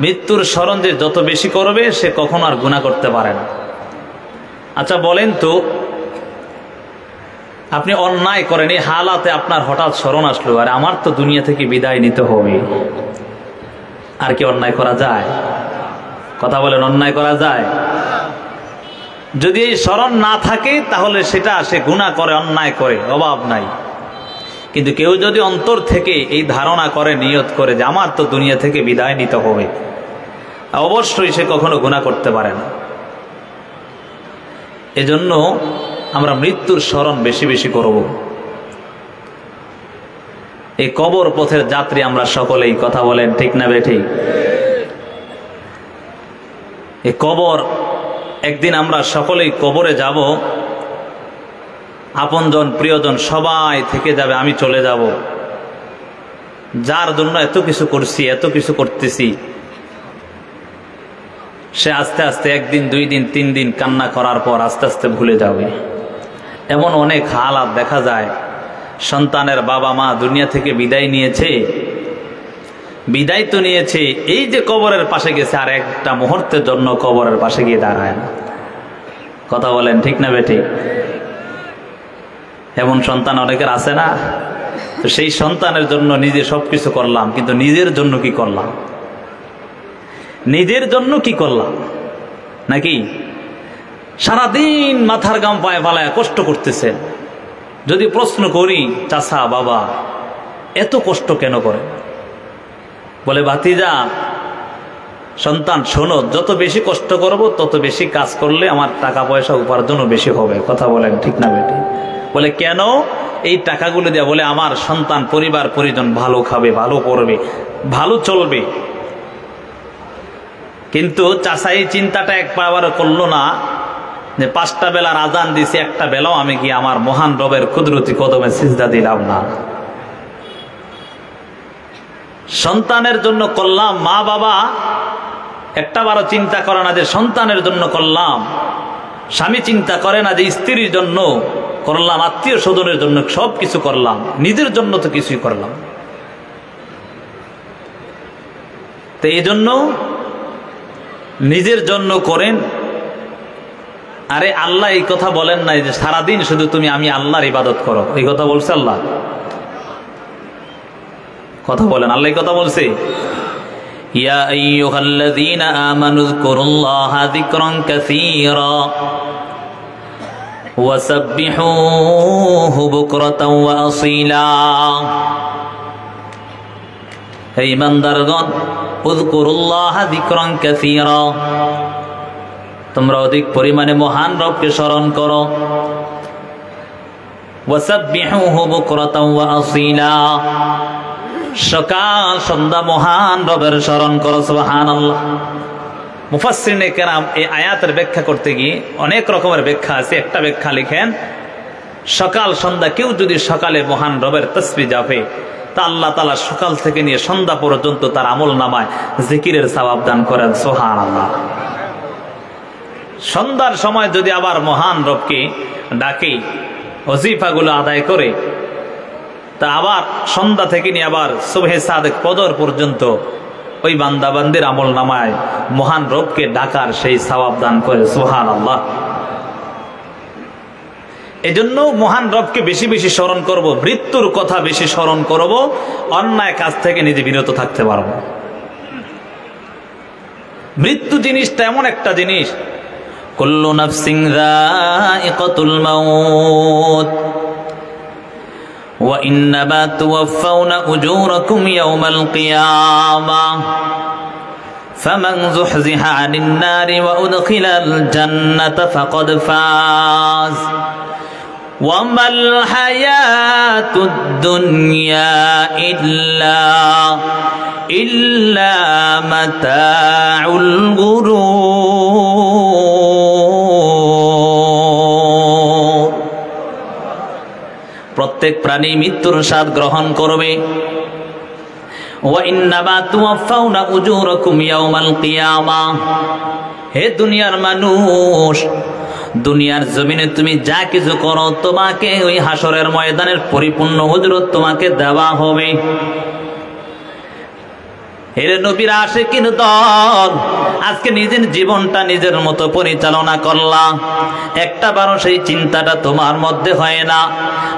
মৃত্যুর স্মরণ যে যত বেশি করবে সে কখনো আর গুনাহ করতে পারে না। আচ্ছা বলেন তো, আপনি অন্যায় করেন, এই হালাতে আপনার হঠাৎ স্মরণ আসলো আর আমার তো দুনিয়া থেকে বিদায় নিতে হবে, আর কি অন্যায় করা যায়? কথা বলেন, অন্যায় করা যায়? যদি এই স্মরণ না থাকে তাহলে সেটা সে গুনাহ করে, অন্যায় করে, অভাব নাই। কিন্তু কেউ যদি অন্তর থেকে এই ধারণা করে, নিয়ত করে যে আমার তো দুনিয়া থেকে বিদায় নিতে হবে, অবশ্যই সে কখনো গুনাহ করতে পারে না। এজন্য আমরা মৃত্যুর স্মরণ বেশি বেশি করব। এই কবর পথের যাত্রী আমরা সকলেই, কথা বলেন ঠিক না বেঠিক? এই কবর, একদিন আমরা সকলেই কবরে যাব, আপনজন প্রিয়জন সবাই থেকে যাবে, আমি চলে যাব। যার জন্য এত কিছু করছি, এত কিছু করতেছি, সে আস্তে আস্তে একদিন, 2 দিন, 3 দিন কান্না করার পর আস্তে আস্তে ভুলে যাবে। এমন অনেক হালাত দেখা যায়, সন্তানের বাবা মা দুনিয়া থেকে বিদায় নিয়েছে, বিদায় তো নিয়েছে, এই যে কবরের পাশে গেছে, আর একটা মুহূর্তের জন্য কবরের পাশে গিয়ে দাঁড়ায় না। কথা বলেন ঠিক না বেঠিক? এমন সন্তান অনেকের আছে না? তো সেই সন্তানের জন্য নিজে সবকিছু করলাম, কিন্তু নিজের জন্য কি করলাম? নিজের জন্য কি করলাম? নাকি সারাদিন মাথার গাম পায়ে ফালায় কষ্ট করতেছেন। যদি প্রশ্ন করি, চাচা বাবা এত কষ্ট কেন করে? বলে, ভাতিজা সন্তান শোনো, যত বেশি কষ্ট করব তত বেশি কাজ করলে আমার টাকা পয়সা উপার্জনও বেশি হবে। কথা বলেন ঠিক না বেটি? বলে কেন? এই টাকাগুলো দেয়া, বলে আমার সন্তান পরিবার পরিজন ভালো খাবে, ভালো পড়বে, ভালো চলবে। কিন্তু চাচা এই চিন্তাটা একবার করলো না যে 5টা বেলার আজান দিছি, একটা বেলাও আমি কি আমার মহান রবের কুদরতি কদমে সিজদা দিলাম না। সন্তানের জন্য করলাম, মা বাবা একটা বারো চিন্তা করে না যে সন্তানের জন্য করলাম, স্বামী চিন্তা করে না যে স্ত্রীর জন্য করলাম, আত্মীয় স্বজনের জন্য সব কিছু করলাম, নিজের জন্য তো কিছুই করলাম। তো এই জন্য নিজের জন্য করেন। আরে আল্লাহ এই কথা বলেন নাই যে সারাদিন শুধু তুমি আমি আল্লাহর ইবাদত করো, এই কথা বলছে আল্লাহ? কথা বলেন, আল্লাহ এই কথা বলছে? ইয়া আইয়ুহাল্লাযীনা আমানু যকুরুল্লাহা যিকরান কাসীরা ওয়াসাব্বিহুহু বুকরাতাও ওয়া আসীলা। হে ঈমানদারগণ, উযকুরুল্লাহা যিকরান কাসীরা, তোমরা অধিক পরিমাণে মহান রবকে স্মরণ করো। ওয়াসাব্বিহুহু বুকরাতাও ওয়া আসীলা, সকাল সন্ধ্যা মহান রবের স্মরণ করো। সুবহানাল্লাহ। মুফাসসিরিনে কেরাম এই আয়াতের ব্যাখ্যা করতে গিয়ে অনেক রকমের ব্যাখ্যা আছে। একটা ব্যাখ্যা লিখেন, সকাল সন্ধ্যা কেউ যদি সকালে মহান রবের তাসবিহ জাপে তা আল্লাহ তাআলা সকাল থেকে নিয়ে সন্ধ্যা পর্যন্ত তার আমল নামায় জিকিরের সওয়াব দান করেন। সুবহানাল্লাহ। সন্ধ্যার সময় যদি আবার মহান রবকে ডাকে, ওজিফাগুলো আদায় করে, তা আবার সন্ধ্যা থেকে নিয়ে আবার সুবহে সাদেক ফজর পর্যন্ত ওই বান্দা বান্দির আমল নামায় মহান রবকে ডাকার সেই সওয়াব দান করে। সুবহানাল্লাহ। এজন্য মহান রবকে বেশি বেশি স্মরণ করব, মৃত্যুর কথা বেশি স্মরণ করব, অন্যায় কাজ থেকে নিজে বিরত থাকতে পারবো। মৃত্যু জিনিসটা এমন একটা জিনিস, কুল্লু নাফসিন যায়িকাতুল মাউত ওয়া ইন্নামা তুওয়াফাউনা উজুরাকুম ইয়াওমাল কিয়ামাহ ফামান যুহজিহা আনিন নারি ওয়া উদখিলাল জান্নাতা ফাকাদ ফাজ ওয়া মাল হায়াতুদ দুনিয়া ইল্লা মাতাউল গুরুর। প্রত্যেক প্রাণী মৃত্যুর স্বাদ গ্রহণ করবে। ওয়া ইন্নামা তুওয়াফাউনা উজুরাকুম ইয়াওমাল কিয়ামাহ। হে দুনিয়ার মানুষ, দুনিয়ার জমিনে তুমি যা কিছু করো তোমাকে ওই হাসরের ময়দানের পরিপূর্ণ উজরত তোমাকে দেওয়া হবে। এর নবীর আশিকিন দল, আজকে নিজের জীবনটা নিজের মতো পরিচালনা করলাম, একটা বারো সেই চিন্তাটা তোমার মধ্যে হয় না।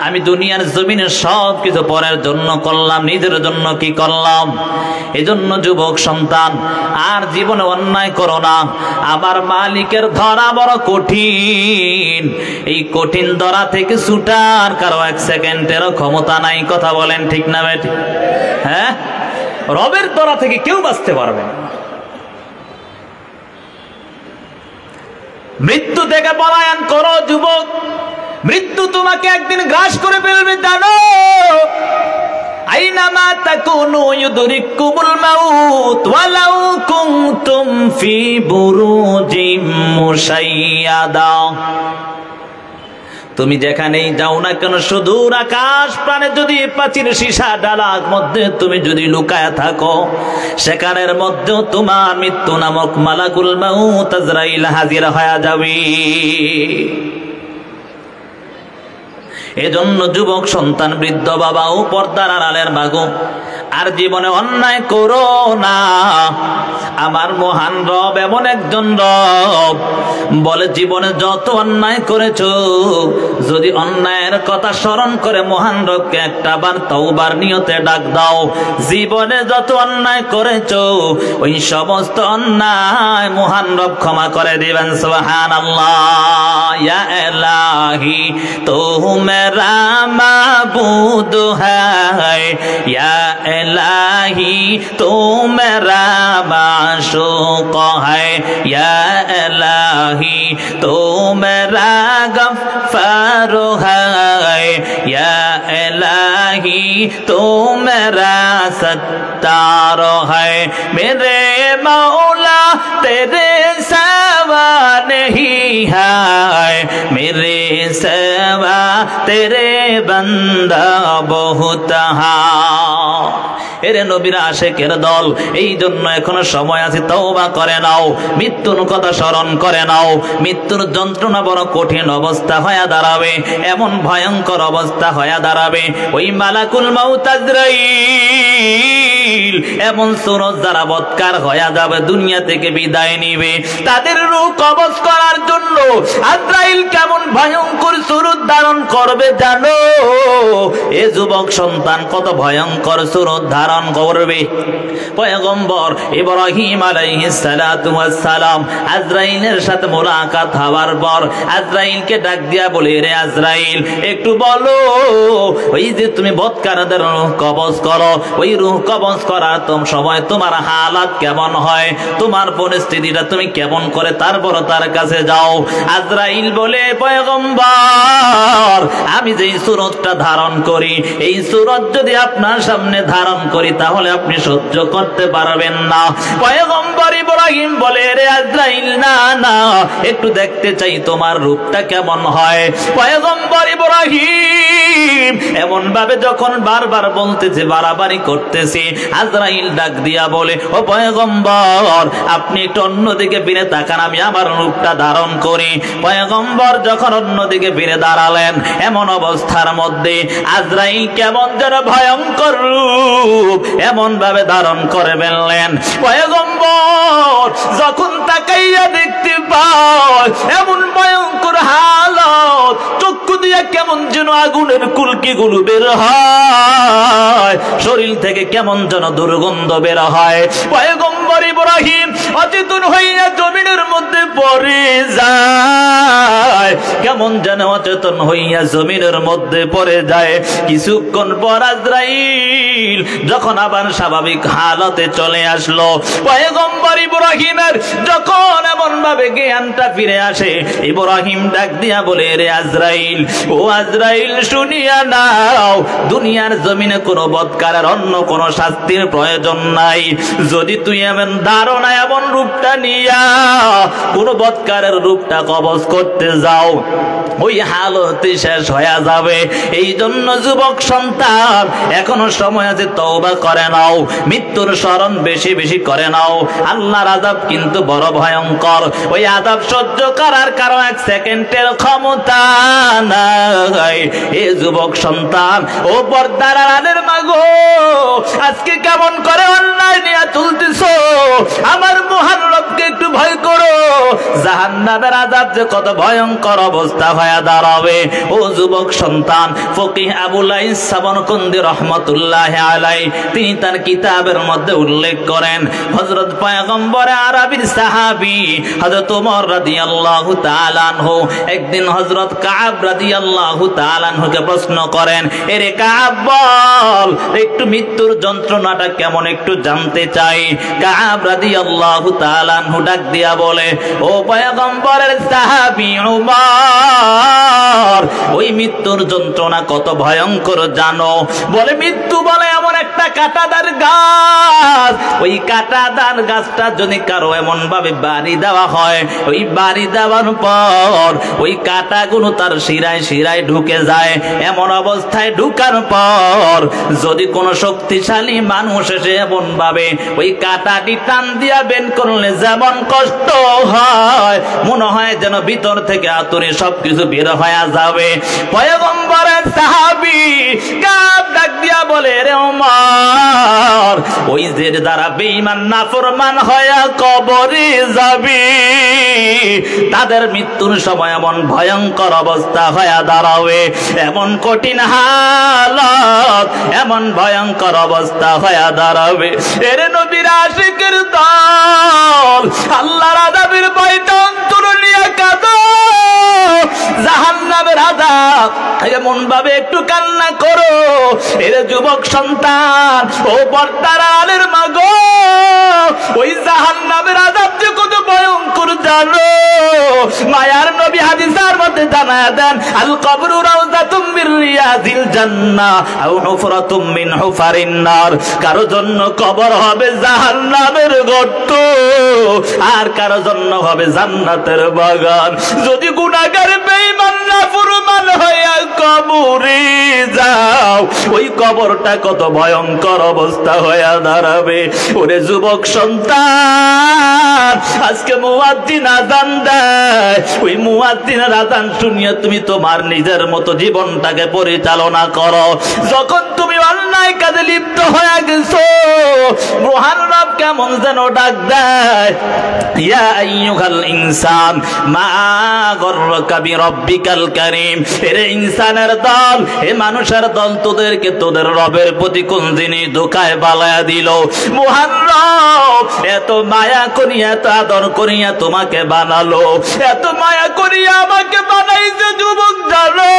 আমি দুনিয়ার জমিনে সব কিছু পরের জন্য করলাম, নিজের জন্য কি করলাম? এজন্য যুবক সন্তান, আর জীবনে অন্যায় করো না। আমার মালিকের ধরা বড় কঠিন, এই কঠিন ধরা থেকে ছুটার কারো এক সেকেন্ডেরও ক্ষমতা নাই। কথা বলেন ঠিক না বেটি? হ্যাঁ, রবের ধরা থেকে কেউ বাঁচতে পারবে না। মৃত্যু থেকে পলায়ন করো যুবক, মৃত্যু তোমাকে একদিন গ্রাস করে ফেলবে জানো। আইনামা তাকুনু ইউদরিকুমুল মাউত ওয়ালাউ কুনতুম ফি বুরুজিম মুশাইয়াদা। তুমি যেখানেই যাও না কেন, সুদূর আকাশ প্রাণে যদি প্রাচীর সীসা ডালার মধ্যে তুমি যদি লুকায়া থাকো, সেখানের মধ্যেও তোমার মৃত্যু নামক মালাকুল মাউত আজরাইল হাজির হয়ে যাবে। এজন্য যুবক সন্তান, বৃদ্ধ বাবা ও পর্দার আড়ালের মাগো, আর জীবনে অন্যায় করো না। আমার মহান রব এমন একজন রব বলে, জীবনে যত অন্যায় করেছো, যদি অন্যায়ের কথা স্মরণ করে মহান রবকে একটা বার তওবার নিয়তে ডাক দাও, জীবনে যত অন্যায় করেছো ওই সমস্ত অন্যায় মহান রব ক্ষমা করে দিবেন। সুবহানাল্লাহ। ইয়া ইলাহি তো মেরা মাবুদ হ্যায়, ইয়া ইলাহি তো মেরা মাশুক হ্যায়, ইয়া ইলাহি তো মেরা গফফার হ্যায়, ইয়া ইলাহি তো মেরা সত্তার হ্যায়। মেরে মৌলা তেরে সিवा नहीं है, मेरे सिवा तेरे बंदा बहुत है। এরে নবীর আশিকের দল, এই জন্য এখনো সময় আছে, তওবা করে নাও, মৃত্যুর কথা স্মরণ করে নাও। মৃত্যুর যন্ত্রণা বড় কঠিন অবস্থা হয়ে দাঁড়াবে, এমন ভয়ঙ্কর অবস্থা হয়ে দাঁড়াবে। ওই মালাকুল মাউত আজরাইল এমন সুরত যারা বৎকার হয়ে যাবে, দুনিয়া থেকে বিদায় নিবে, তাদের রূহ কবজ করার জন্য আজরাইল কেমন ভয়ঙ্কর সুরত ধারণ করবে জানো? এ যুবক সন্তান, কত ভয়ঙ্কর সুরত ধারণ করবে। পয়গম্বর ইব্রাহিম আলাইহিস সালাতু ওয়াস সালাম আজরাইলের সাথে মুলাকাত হওয়ার পর আজরাইলকে ডাক দিয়া বলে, রে আজরাইল, একটু বলো, ওই যে তুমি বৎকারদের রূহ কবজ করো, ওই রূহ কবজ করার সময় তোমার হালাত কেমন হয়, তোমার পরিস্থিতিটা তুমি কেমন করে তারপর তার কাছে যাও। আজরাইল বলে, পয়গম্বর, আমি যেই সূরতটা ধারণ করি, এই সূরত যদি আপনার সামনে ধারণ করি তাহলে আপনি সহ্য করতে পারবেন না। পয়গম্বর ইব্রাহিম বলে, রে আজরাইল, না না, একটু দেখতে চাই তোমার রূপটা কেমন হয়। পয়গম্বর ইব্রাহিম এমন ভাবে যখন বারবার বলতেছে, বাড়াবাড়ি করতেছে, আজরাইল ডাক দিয়া বলে, ও পয়গম্বর, আপনি একটু অন্যদিকে ফিরে তাকান, আমি আমার রূপটা ধারণ করি। পয়গম্বর যখন অন্যদিকে ফিরে দাঁড়ালেন, এমন অবস্থার মধ্যে আজরাইল কেমন যেন ভয়ঙ্কর রূপ এমন ভাবে ধারণ করে ফেললেন। পয়গম্বর যখন তাকাইয়া দেখতে পায় এমন ভয়ঙ্কর হালত, চক্ষু দিয়া কেমন যেন আগুনের কুলকি গুলো বের হয়, শরীর থেকে কেমন যেন দুর্গন্ধ বের হয়। পয়গম্বর ইব্রাহিম অচেতন হইয়া জমিনের মধ্যে পড়ে যায়, কেমন যেন অচেতন হইয়া জমিনের মধ্যে পড়ে যায়। কিছুক্ষণ পর আজরাইল যখন আবার স্বাভাবিক হালতে চলে আসলো, পয়গম্বর ইব্রাহিমের যখন এমন ভাবে জ্ঞানটা ফিরে আসে, ইব্রাহিম ডাক দিয়া বলে, রে আজরাইল, ও আজরাইল, শুনিয়া নাও, দুনিয়ার জমিনে কোনো বৎকারের অন্য কোনো শাস্তির প্রয়োজন নাই। যদি তুই এমন ধারণা, এমন রূপটা নিয়া কোনো বৎকারের রূপটা কবজ করতে যাও, ওই হালতে শেষ হয়ে যাবে। এই জন্য যুবক সন্তান, এখনো সময় আছে, তওবা করে নাও, মৃত্যুর স্মরণ বেশি বেশি করে নাও। আল্লাহর আযাব কিন্তু বড় ভয়ঙ্কর, ওই আযাব সহ্য করার কারণ এক সেকেন্ডের ক্ষমতা না। যায়। এ যুবক সন্তান, ও পর্দার আড়ালের মা গো, আজকে কেমন করে অন্যায় নিয়ে চলতেছো? আমার মহান রবকে একটু ভয় করো। জাহান্নামের আযাব যে কত ভয়ঙ্কর অবস্থা হয়ে দাঁড়াবে। ও যুবক সন্তান, ফকিহ আবুল আইস সাবরকন্দি রাহমাতুল্লাহি আলাইহি তিনি তার কিতাবের মধ্যে উল্লেখ করেন, হযরত পয়গম্বর আরবীর সাহাবী হযরত ওমর রাদিয়াল্লাহু তাআলা আনহু একদিন হযরত কাব রাদিয়াল্লাহু তাআলা আনহুকে প্রশ্ন করেন, এরে কাব বল, একটু মৃত্যুর যন্ত্রণাটা কেমন একটু জানতে চাই। কাব রাদিয়াল্লাহু তাআলা আনহু ডাক দিয়া বলে, ও পয়গম্বরের সাহাবী ওমর, ওই মৃত্যুর যন্ত্রণা কত ভয়ঙ্কর জানো? বলে, মৃত্যু বলে এমন একটা কাঁটাদার গাছ, ওই কাঁটাদার গাছটা যদি কারো এমন ভাবে বাড়ি দেওয়া হয়, ওই বাড়ি দেওয়ার পর ওই কাঁটাগুলো তার শিরায় শিরায় ঢুকে যায়। এমন অবস্থায় ঢুকার পর যদি কোনো শক্তিশালী মানুষ এসে এমন ভাবে ওই কাঁটাটি টান দিয়া বের করলে যেমন কষ্ট হয়, মনে হয় যেন ভিতর থেকে আতুরে সবকিছু বের হয়ে যাবে। পয়গম্বরের সাহাবী কাব ডাক দিয়া বলে, রে ওমর, ওই যে যারা বেঈমান নাফরমান হয়ে কবরে যাবে তাদের মৃত্যুর সময় এমন ভয়ঙ্কর অবস্থা হয়ে দাঁড়াবে, এমন কঠিন হালত, এমন ভয়ঙ্কর অবস্থা হয়ে দাঁড়াবে। এর নবীর আশিকের দল, আল্লাহর আযাবের ভয়টা অন্তর নিয়ে কাঁদো, জাহান্নামের আযাব এমন ভাবে একটু কান্না করো। এর যুবক সন্তান, ও পর্দার আড়ালের মা গো, ওই জাহান্নামের আযাব যে কত ভয়ঙ্কর জানো? মায়ার নবী হাদিসের মধ্যে জানায়া দেন, আল কবরু রাউযাতুম মির রিয়াজিল জান্নাহ আও হুফরাতুম মিন হুফারিন নার। কারো জন্য কবর হবে জাহান্নামের গর্ত, আর কারো জন্য হবে জান্নাতের বাগান। যদি গুনাহগার বেঈমান নাফরমান হইয়া কবরে যাও, ওই কবরটা কত ভয়ঙ্কর অবস্থা হইয়া দাঁড়াবে। ওরে যুবক সন্তান, আজকে মুয়াজ্জিন আযান দেয়, ওই মুয়াজ্জিনের আযান শুনিয়ে তুমি তোমার নিজের মতো জীবনটাকে পরিচালনা করো। যখন তুমি অন্যায় কাজে লিপ্ত হয়ে গেছো, মহান রব কেমন যেন ডাক দেয়, ইয়া আইয়ুহাল ইনসান মা গররাকা বিরাব্বিকাল কারীম। এরে ইনসানের দল, এ মানুষের দল, তোদেরকে তোদের রবের প্রতি কোন জিনিস ধোঁকায় বালায়া দিল? মহান রব এত মায়া করিয়া, এত আদর করিয়া তোমাকে বানালো, এত মায়া করিয়া আমাকে বানাইছে যুবক জানো?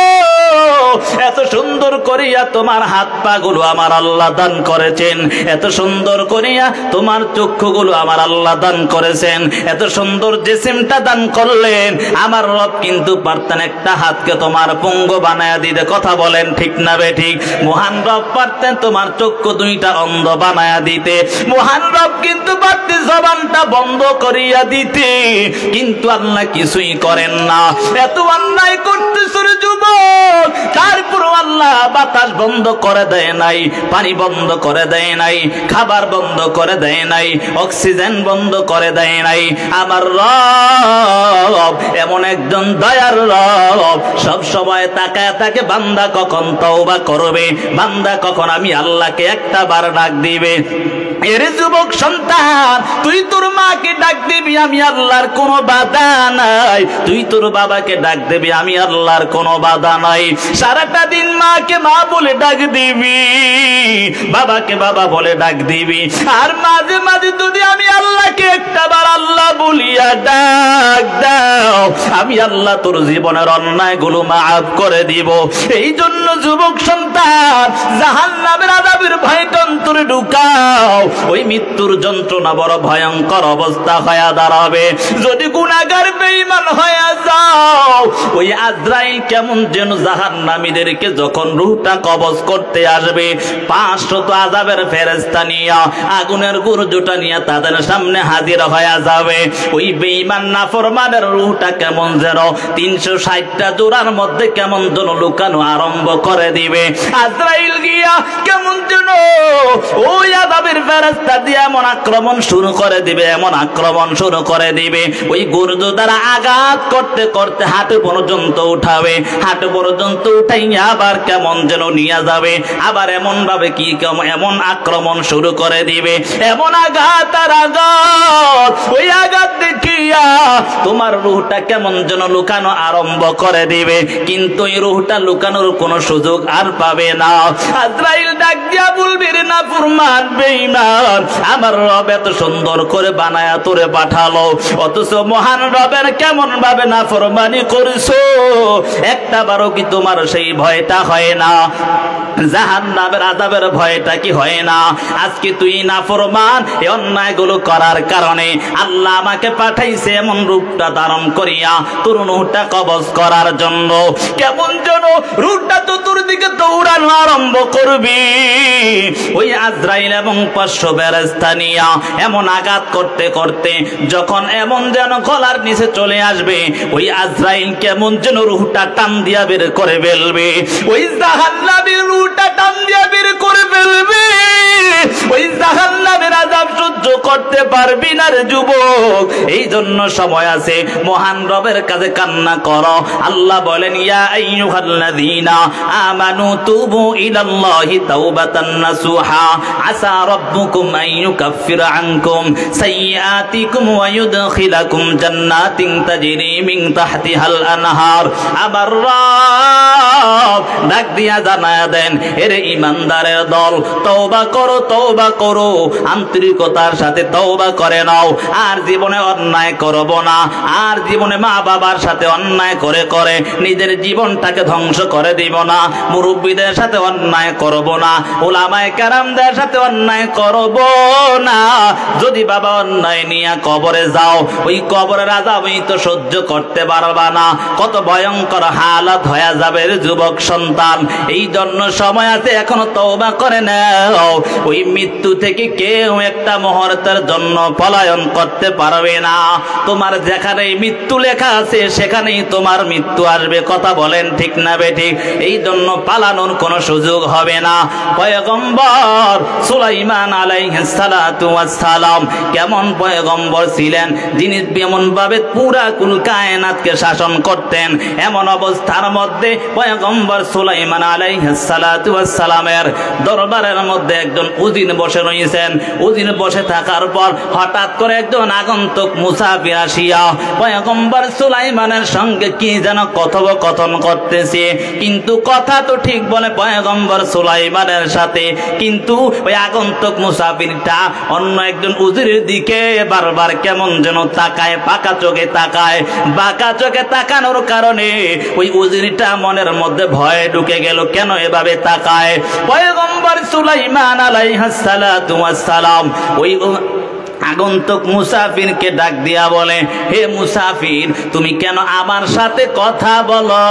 এত সুন্দর করিয়া তোমার হাত পা গুলো আমার আল্লাহ দান করেছেন, এত সুন্দর করিয়া তোমার চক্ষুগুলো আমার আল্লাহ দান করেছেন, এত সুন্দর জিসিমটা দান করলেন। আমার রব কিন্তু পারতেন একটা হাতকে তোমার পঙ্গু বানায়া দিতে। কথা বলেন ঠিক না বে ঠিক? মহান রব পারতেন তোমার চক্ষু দুইটা অন্ধ বানায়া দিতে, মহান রব কিন্তু পারতেন জবানটা বন্ধ করিয়া দিতে, কিন্তু আল্লাহ কিছুই করেন না। এত অন্যায় করতেছ রে যুবক, তারপর আল্লাহ বাতাস বন্ধ করে দেয় নাই, পানি বন্ধ করে দেয় নাই, খাবার বন্ধ করে দেয় নাই, অক্সিজেন বন্ধ করে দেয় নাই। আমার রব এমন একজন দয়ার রব, সব সময় তাকায় থাকে বান্দা কখন তওবা করবে, বান্দা কখন আমি আল্লাহকে একটা বার ডাক দিবে। এর যুবক সন্তান, তুই তোর মাকে ডাক দিবি, আমি আল্লাহর কোনো বাধা নাই। তুই তোর বাবাকে ডাক দিবি, আমি আল্লাহর কোনো বাধা নাই। সারাটা দিন মাকে মা বলে ডাক দিবি, বাবাকে বাবা বলে ডাক দিবি, আর মাঝে মাঝে যদি আমি আল্লাহকে একটা বার আল্লাহ বলিয়া ডাক দাও, আমি আল্লাহ তোর জীবনের অন্যায়গুলো মাফ করে দিব। এই জন্য যুবক সন্তান, জাহান্নামের আযাবের ভয় অন্তরে ঢুকাও। ওই মৃত্যুর যন্ত্রণা বড় ভয়ঙ্কর অবস্থা হয়ে দাঁড়াবে। যদি গুনাহগার বেঈমান হয়ে যাও, ওই আজরাইল কেমন যেন জাহান্নামীদেরকে যখন রূহটা কবজ করতে আসবে, 500 আযাবের ফেরেশতা নিয়ে, আগুনের গুরজোটা নিয়ে তাদের সামনে হাজির হয়ে যাবে। ওই বেঈমান নাফরমানের রূহটা কেমন যেন 360টা জোড়ার মধ্যে কেমন যেন লুকানো আরম্ভ করে দিবে। আজরাইল গিয়া কেমন যেন ওই আযাবের ফেরেশতা দিয়ে এমন আক্রমণ শুরু করে দিবে, এমন আক্রমণ শুরু করে দিবে, ওই গর্জ দ্বারা আঘাত করতে করতে হাঁটু পর্যন্ত উঠাবে, হাঁটু পর্যন্ত উঠাইয়া আবার কেমন যেন নিয়ে যাবে, আবার এমন ভাবে কি এমন আক্রমণ শুরু করে দিবে, এমন আঘাত আর আঘাত, ওই আঘাত দেখিয়া তোমার রূহটা কেমন যেন লুকানো আরম্ভ করে দিবে, কিন্তু এই রূহটা লুকানোর কোনো সুযোগ আর পাবে না। আজরাইল ডাক দিয়া বলবে, রে নাফরমান বেঈমান, আমার রব এত সুন্দর করে বানায়া তোরে পাঠালো, অথচ মহান রবের কেমন ভাবে নাফরমানি করেছো, একটা বারও কি তোমার সেই ভয়টা হয় না? জাহান্নামের আযাবের ভয়টা কি হয় না? আজকে তুই নাফরমান, এই অন্যায়গুলো করার কারণে আল্লাহ আমাকে পাঠাইছে এমন রূপটা ধারণ করিয়া তোর রূহটা কবজ করার জন্য। কেমন যেন রূহটা চতুর্দিকে দৌড়ানো আরম্ভ করবি, ওই আজরাইল এবং 500 ফেরেশতা নিয়া এমন আঘাত করতে করতে যখন এমন যেন গলার নিচে চলে আসবে, ওই আজরাইল কেমন যেন রূহটা টান দিয়া বের করে ফেলবে, ওই জাহান্নামের রূহটা টান দিয়া বের করে ফেলবে, ওই জাহান্নামের আযাব সহ্য করতে পারবি না রে যুবক। এই জন্য সময় আছে, মহান রবের কাছে কান্না করো। আল্লাহ বলেন, ইয়া আইয়ুহাল্লাযীনা আমানু তুবু ইলাল্লাহি তাওবাতান নাসুহা আসা রাব্বুকুম আন ইউকাফিরা আনকুম সাইয়্যাতিকুম ওয়া ইউদখিলাকুম জান্নাতিন তাজরি মিন তাহতিহাল আনহার। আবার রব ডাক দিয়া জানায়া দেন, এর ঈমানদারের দল, তওবা করো, তওবা করো, আন্তরিকতার সাথে তওবা করে নাও, আর জীবনে অন্যায় করব না, আর জীবনে মা বাবার সাথে অন্যায় করে করে নিজের জীবনটাকে ধ্বংস করে দিব না, মুরব্বীদের সাথে অন্যায় করব না, উলামায়ে কেরামদের সাথে অন্যায় করব না। যদি বাবা অন্যায় নিয়ে কবরে যাও, ওই কবরের আযাবই তো সহ্য করতে পারবা না, কত ভয়ঙ্কর হালাত হয়ে যাবে যুবক সন্তান। এই জন্য সময় আছে, এখনো তওবা করে নাও। ওই মৃত্যু থেকে কেউ একটা মুহূর্তের জন্য পলায়ন করতে পারবে না। তোমার যেখানে মৃত্যু লেখা আছে সেখানেই তোমার মৃত্যু আসবে। কথা বলেন ঠিক না বেঠিক? এই জন্য পালানোর কোনো সুযোগ হবে না। পয়গম্বর সুলাইমান আলাইহিস সালাতু ওয়াস সালাম কেমন পয়গম্বর ছিলেন, যিনি এমন ভাবে পুরা কুল কায়নাতকে শাসন করতেন। এমন অবস্থার মধ্যে পয়গম্বর সুলাইমান আলাইহিস সালাতু ওয়াস সালামের দরবারের মধ্যে একজন উজির বসে রয়েছেন। উজির বসে থাকার পর হঠাৎ করে একজন আগন্তুক মুসাফির আসিয়া পয়গম্বর সুলাইমানের সঙ্গে কি যেন কথোপকথন করতেছে, কিন্তু কথা তো ঠিক বলে পয়গম্বর সুলাইমানের সাথে, কিন্তু ওই আগন্তুক মুসাফিরটা অন্য একজন উজিরের দিকে বারবার কেমন যেন তাকায়, বাঁকা চোখে তাকায়। বাঁকা চোখে তাকানোর কারণে ওই উজিরটা মনের মধ্যে ভয় ঢুকে গেল, কেন এভাবে তাকায়। পয়গম্বর সুলাইমান আলাইহিস সালাতু ওয়াস সালাম ওই আগন্তুক মুসাফিরকে ডাক দিয়া বলে, হে মুসাফির, তুমি কেন আমার সাথে কথা বলো,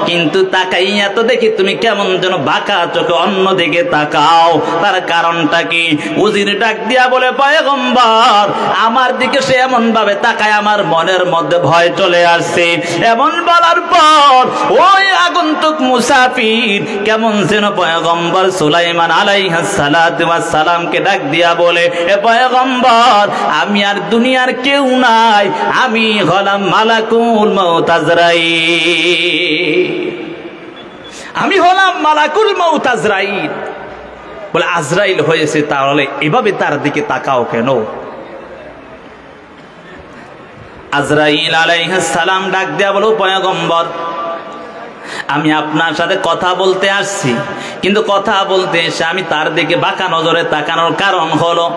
কিন্তু তাকাইয়া তো দেখি তুমি কেমন যেন বাঁকা চোখে অন্যদিকে তাকাও, তার কারণটা কি? উজির ডাক দিয়া বলে, পয়গম্বর, আমার দিকে সে এমন ভাবে তাকায় আমার মনের মধ্যে ভয় চলে আসছে। এমন বলার পর ওই আগন্তুক মুসাফির কেমন যেন পয়গম্বর সুলাইমান আলাইহিস সালাতু ওয়াস সালামকে ডাক দিয়া বলে, হে পয়গম্বর, আমি আর দুনিয়ার কেউ নাই, আমি হলাম মালাকুল মউত আজরাইল, আমি হলাম মালাকুল মউত আজরাইল। বলে, আজরাইল হয়েছে, তাহলে এভাবে তার দিকে তাকাও কেন? আজরাইল আলাইহিস সালাম ডাক দেয়া বলো, পয়গম্বর, আমি আপনার সাথে কথা বলতে আসছি, কিন্তু কথা বলতে এসে আমি তার দিকে বাঁকা নজরে তাকানোর কারণ হলো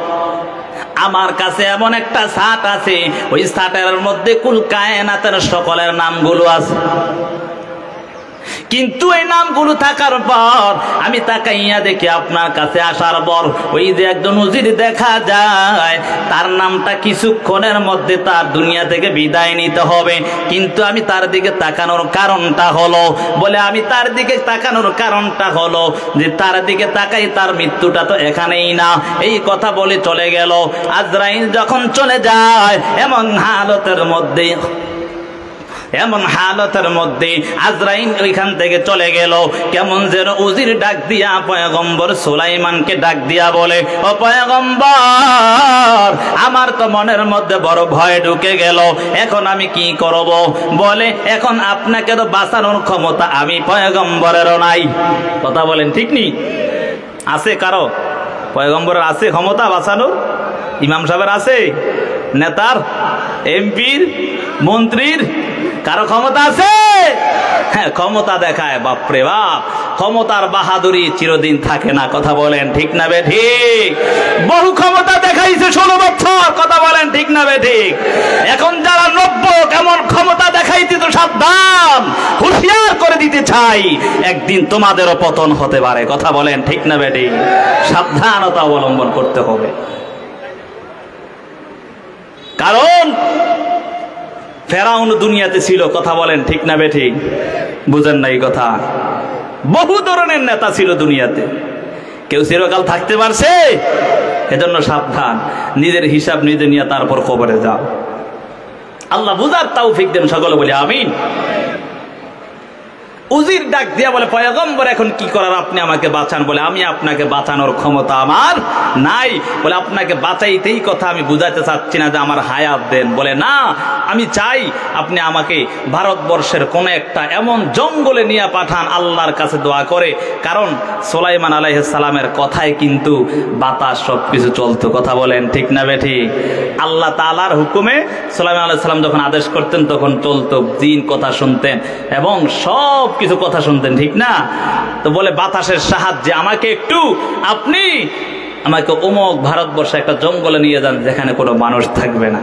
আমার কাছে এমন একটা ছাট আছে, ওই ছাটের মধ্যে কুল কায়নাতের সকলের নামগুলো আছে, কিন্তু এই নামগুলো থাকার পর আমি তাকাইয়া দেখি আপনার কাছে আসার পর ওই যে একজন উজির দেখা যায়, তার নামটা কিছুক্ষণের মধ্যে তার দুনিয়া থেকে বিদায় নিতে হবে, কিন্তু আমি তার দিকে তাকানোর কারণটা হলো, বলে আমি তার দিকে তাকানোর কারণটা হলো যে তার দিকে তাকাই তার মৃত্যুটা তো এখানেই না। এই কথা বলে চলে গেল। আজরাইল যখন চলে যায় এমন হালতের মধ্যে এমন হালতের মধ্যে আজরাইল ওইখান থেকে চলে গেল। কেমন যেন উজির ডাক দিয়া পয়গম্বর সুলাইমানকে ডাক দিয়া বলে, ও পয়গম্বর, আমার তো মনের মধ্যে বড় ভয় ঢুকে গেল, এখন আমি কি করব? বলে, এখন আপনাকে তো বাঁচানোর ক্ষমতা আমি পয়গম্বরেরও নাই। কথা বলেন ঠিক নি? আছে কারো? পয়গম্বরের আছে ক্ষমতা বাঁচানোর? ইমাম সাহেবের আছে? নেতার, এমপির, মন্ত্রীর কারো ক্ষমতা আছে? হ্যাঁ, ক্ষমতা দেখায়, বাপরে বাপ। ক্ষমতার বাহাদুরি চিরদিন থাকে না। কথা বলেন ঠিক না বে ঠিক? বহু ক্ষমতা দেখাইছে 16 বছর। কথা বলেন ঠিক না বে ঠিক? এখন যারা 90 কেমন ক্ষমতা দেখাইতে তো সাবধান, হুঁশিয়ার করে দিতে চাই, একদিন তোমাদেরও পতন হতে পারে। কথা বলেন ঠিক না বে ঠিক? সাবধানতা অবলম্বন করতে হবে। কারণ ফেরাউন দুনিয়াতে ছিল। কথা বলেন ঠিক না বে ঠিক? বুঝেন না এই কথা? বহু ধরনের নেতা ছিল দুনিয়াতে, কেউ চিরকাল থাকতে পারছে? এজন্য সাবধান, নিজের হিসাব নিজে নিয়ে তারপর কবরে যাও। আল্লাহ বুঝার তৌফিক দেন, সকলে বলি আমিন। উজির ডাক দিয়া বলে, পয়গম্বর এখন কি করার, আপনি আমাকে বাঁচান। বলে, আমি আপনাকে বাঁচানোর ক্ষমতা আমার নাই। বলে, আপনাকে বাঁচাইতেই কথা, আমি বুঝাতে চাচ্ছি না যে আমার হায়াত দেন। বলে, না, আমি চাই আপনি আমাকে ভারতবর্ষের কোন একটা এমন জঙ্গলে নিয়ে পাঠান, আল্লাহর কাছে দোয়া করে। কারণ সুলাইমান আলাইহিস সালামের কথায় কিন্তু বাতাস সবকিছু চলতো। কথা বলেন ঠিক না বে ঠিক? আল্লাহ তাআলার হুকুমে সুলাইমান আলাইহিস সালাম যখন আদেশ করতেন তখন চলতো, জিন কথা শুনতেন এবং সব কিছু কথা শুনতেন, ঠিক না? তো বলে, বাতাসের সাহায্যে আপনি আমাকে অমুক ভারতবর্ষে একটা জঙ্গলে নিয়ে যান যেখানে কোনো মানুষ থাকবে না।